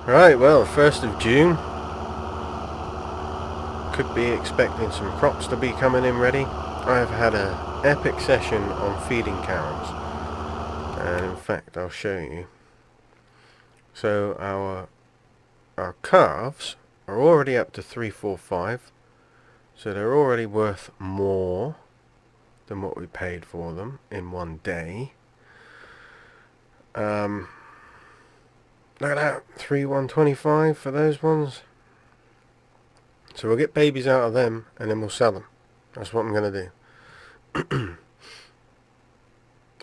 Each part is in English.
Right, well, 1st of June. Could be expecting some crops to be coming in ready. I've had an epic session on feeding cows. And in fact, I'll show you. So our calves are already up to 345. So they're already worth more than what we paid for them in one day. Look at that, 3,125 for those ones. So we'll get babies out of them and then we'll sell them. That's what I'm going to do.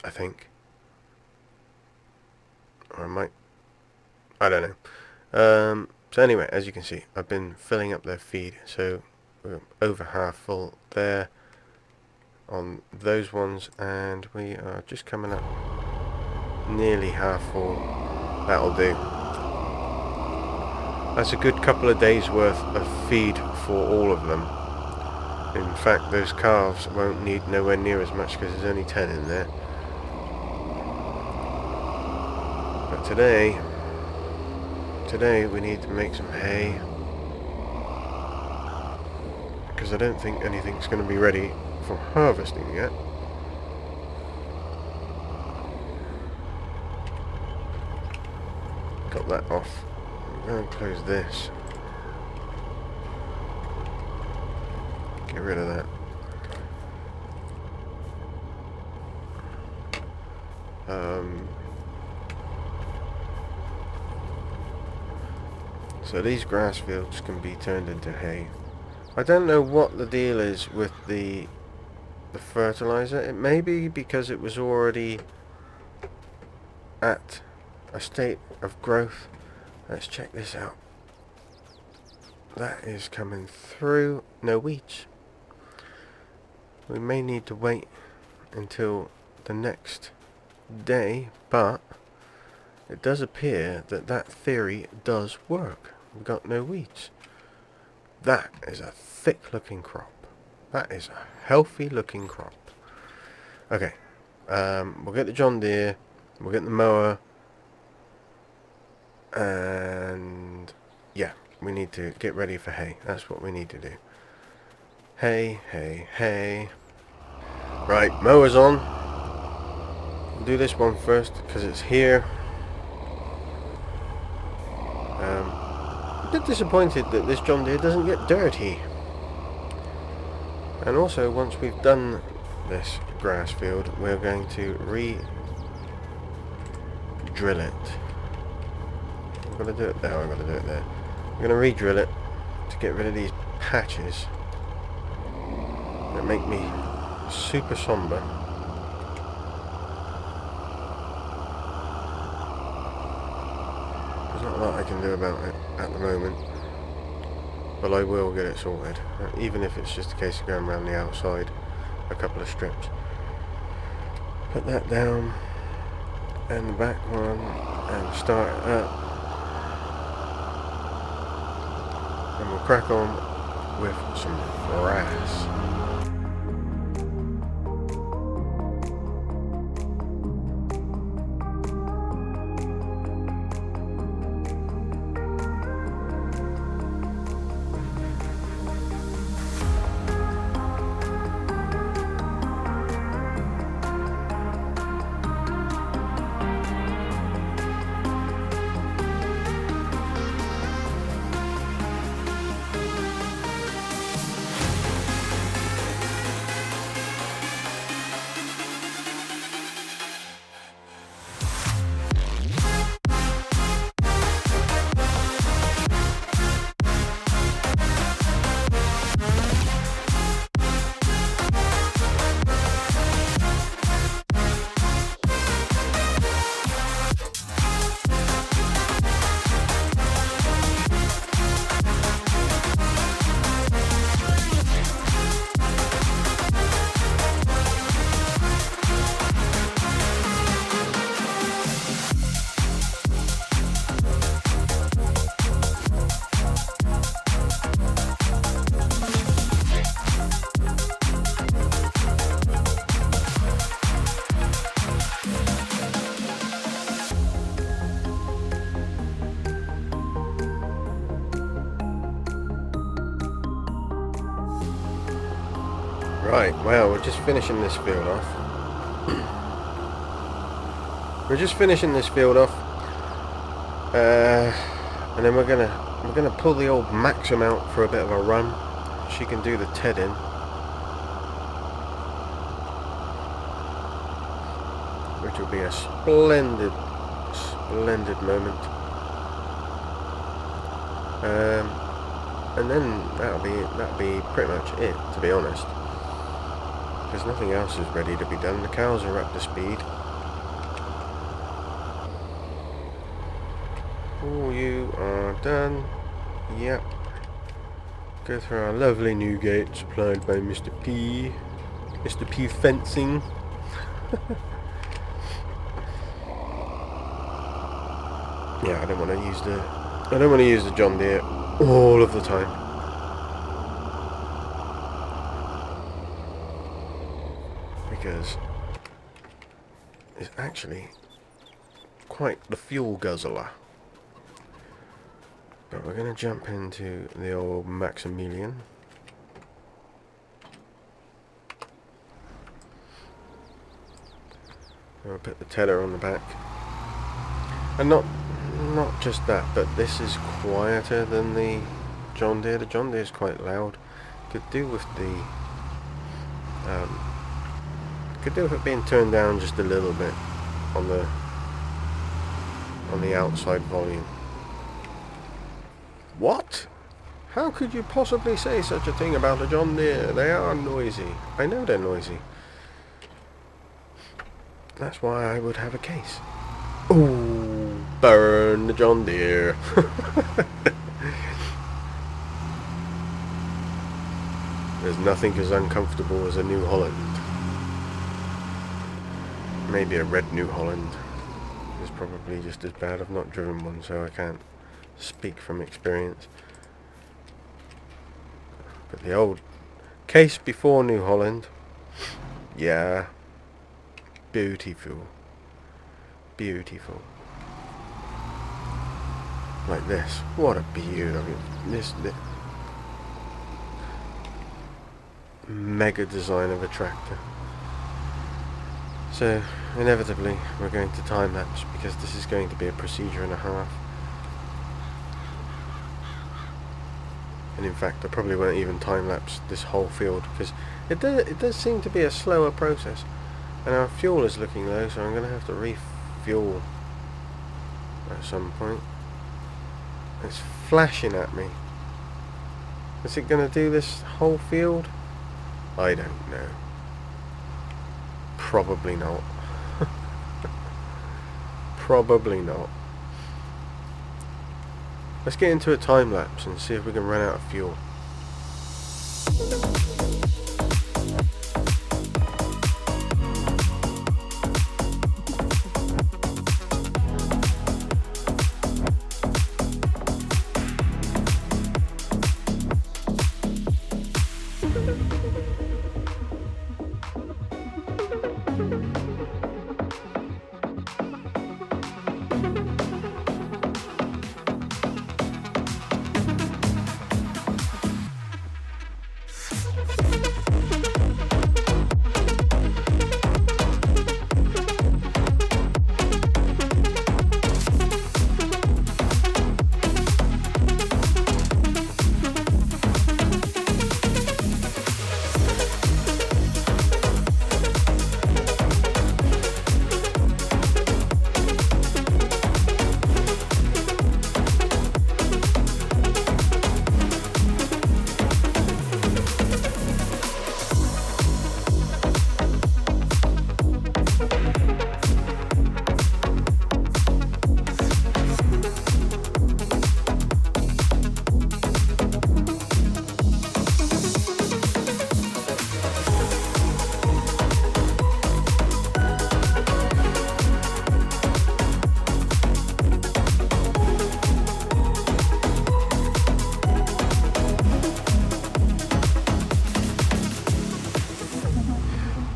I think. Or I might. I don't know. So anyway, as you can see, I've been filling up their feed. So we're over half full there on those ones. And we are just coming up nearly half full. That'll do. That's a good couple of days worth of feed for all of them. In fact, those calves won't need nowhere near as much because there's only 10 in there. But today we need to make some hay, because I don't think anything's going to be ready for harvesting yet. Got that off. I'm going to close this. Get rid of that. So these grass fields can be turned into hay. I don't know what the deal is with the fertilizer. It may be because it was already at a state of growth. Let's check this out. That is coming through. No weeds. We may need to wait until the next day, but it does appear that that theory does work. We've got no weeds. That is a thick looking crop. That is a healthy looking crop. Okay, we'll get the John Deere, we'll get the mower, and yeah, we need to get ready for hay. That's what we need to do. Hay, hay, hay. Right, mower's on. We'll do this one first because it's here. I'm a bit disappointed that this John Deere doesn't get dirty. And also, once we've done this grass field, we're going to re-drill it. I'm going to do it there, I'm going to do it there. I'm going to re-drill it to get rid of these patches that make me super somber. There's not a lot I can do about it at the moment, but I will get it sorted, even if it's just a case of going around the outside a couple of strips. Put that down, and the back one, and start it up, and we'll crack on with some grass. Right, well, we're just finishing this field off. We're just finishing this field off. And then we're gonna pull the old Maxim out for a bit of a run. She can do the tedding. Which will be a splendid moment. And then that'll be pretty much it, to be honest. Because nothing else is ready to be done. The cows are up to speed. All you are done. Yep. Go through our lovely new gate supplied by Mr. P. Mr. P fencing. Yeah, I don't want to use the John Deere all of the time. Because it's actually quite the fuel guzzler. But we're going to jump into the old Maximilian. I'll put the tedder on the back. And not just that, but this is quieter than the John Deere. The John Deere is quite loud. Could do with it being turned down just a little bit on the outside volume. What? How could you possibly say such a thing about a John Deere? They are noisy. I know they're noisy. That's why I would have a case. Oh, burn the John Deere. There's nothing as uncomfortable as a New Holland. Maybe a red New Holland is probably just as bad. I've not driven one, so I can't speak from experience. But the old case before New Holland, yeah, beautiful. Like this. What a beauty. I mean, this mega design of a tractor. So inevitably we're going to time lapse because this is going to be a procedure and a half. And in fact I probably won't even time lapse this whole field because it does seem to be a slower process. And our fuel is looking low, so I'm going to have to refuel at some point. It's flashing at me. Is it going to do this whole field? I don't know. Probably not. Probably not. Let's get into a time lapse and see if we can run out of fuel.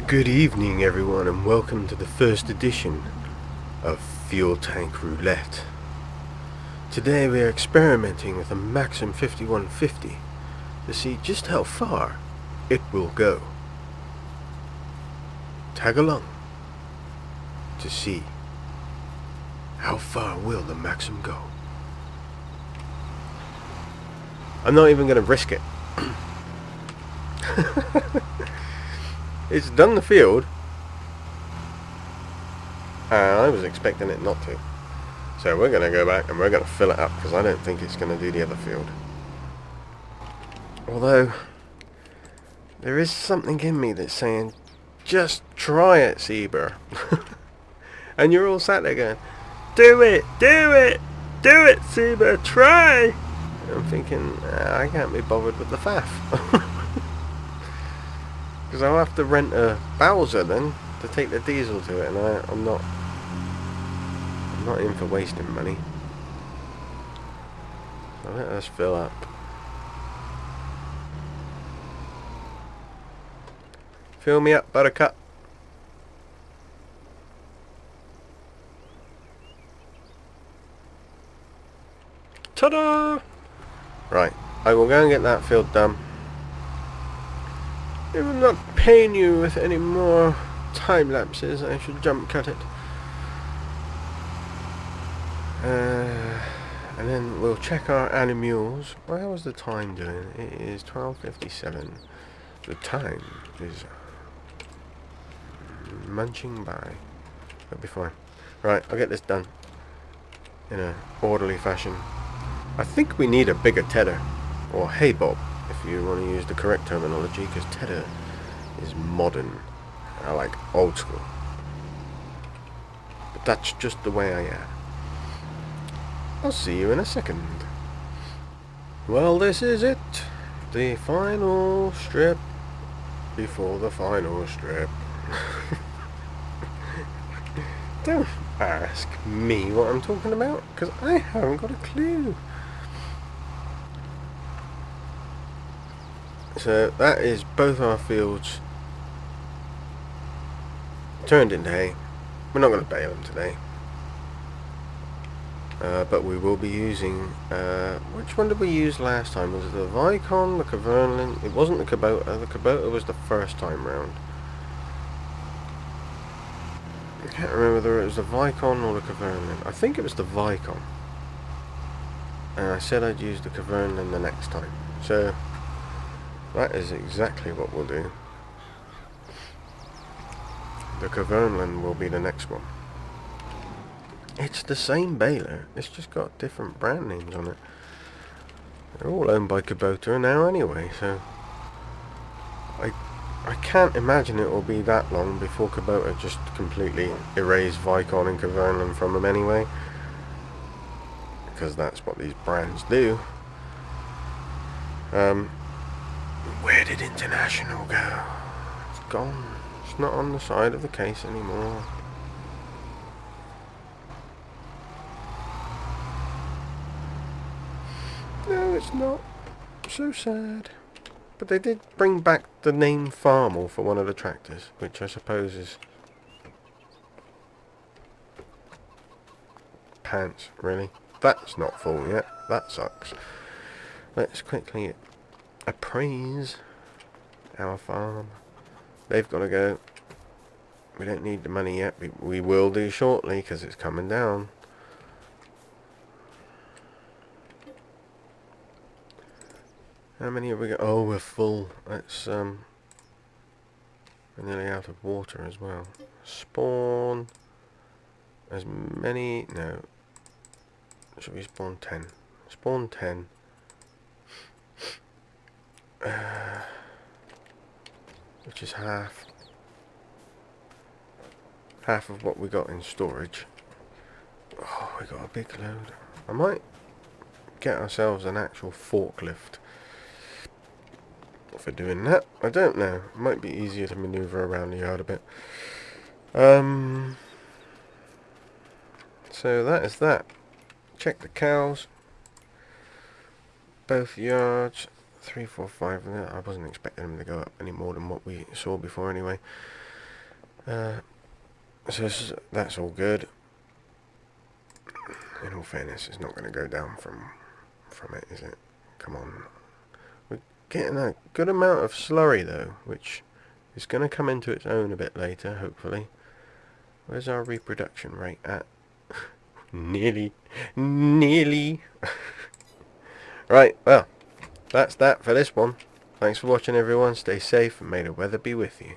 Good evening everyone and welcome to the first edition of Fuel Tank Roulette. Today we are experimenting with a Maxim 5150 to see just how far it will go. tag along to see how far will the Maxim go. I'm not even going to risk it. It's done the field, and I was expecting it not to. So we're going to go back and we're going to fill it up, because I don't think it's going to do the other field. Although there is something in me that's saying, just try it, CEEBUR. And you're all sat there going, do it, do it, do it, CEEBUR, try. And I'm thinking, I can't be bothered with the faff. Because I'll have to rent a Bowser then to take the diesel to it, and I'm not in for wasting money. So let us fill up. Fill me up, buttercup. Ta-da! Right, I will go and get that field done. It will not pain you with any more time lapses. I should jump cut it. And then we'll check our animals. Well, how was the time doing? It is 12:57. The time is munching by. It'll be fine. Right, I'll get this done in a orderly fashion. I think we need a bigger tedder, or hay bob, if you want to use the correct terminology, because tedder is modern. I like old school. But that's just the way I am. I'll see you in a second. Well, this is it. The final strip before the final strip. Don't ask me what I'm talking about, because I haven't got a clue. So that is both our fields turned into hay. We're not going to bale them today, but we will be using, which one did we use last time? Was it the Vicon, the Cavernlin? It wasn't the Kubota. The Kubota was the first time round. I can't remember whether it was the Vicon or the Cavernlin. I think it was the Vicon, and I said I'd use the Cavernlin the next time. So that is exactly what we'll do. The Cavernlin will be the next one. It's the same baler, it's just got different brand names on it. They're all owned by Kubota now anyway, so I can't imagine it will be that long before Kubota just completely erase Vicon and Cavernlin from them anyway, because that's what these brands do. Where did International go? It's gone. It's not on the side of the case anymore. No, it's not. So sad. But they did bring back the name Farmall for one of the tractors, which I suppose is pants, really. That's not full yet. That sucks. Let's quickly appraise our farm. They've got to go. We don't need the money yet. We will do shortly, because it's coming down. How many have we got? Oh, we're full. That's we're nearly out of water as well. Spawn as many. No. Should we spawn 10? Spawn 10. Which is half of what we got in storage. Oh, we got a big load. I might get ourselves an actual forklift for doing that. I don't know. It might be easier to maneuver around the yard a bit. So that is that. Check the cows. Both yards. 3, 4, 5. I wasn't expecting them to go up any more than what we saw before anyway. So that's all good. In all fairness, it's not going to go down from it, is it? Come on. We're getting a good amount of slurry though, which It's going to come into its own a bit later, hopefully. Where's our reproduction rate at? Nearly. Right, well, that's that for this one. Thanks for watching, everyone. Stay safe and may the weather be with you.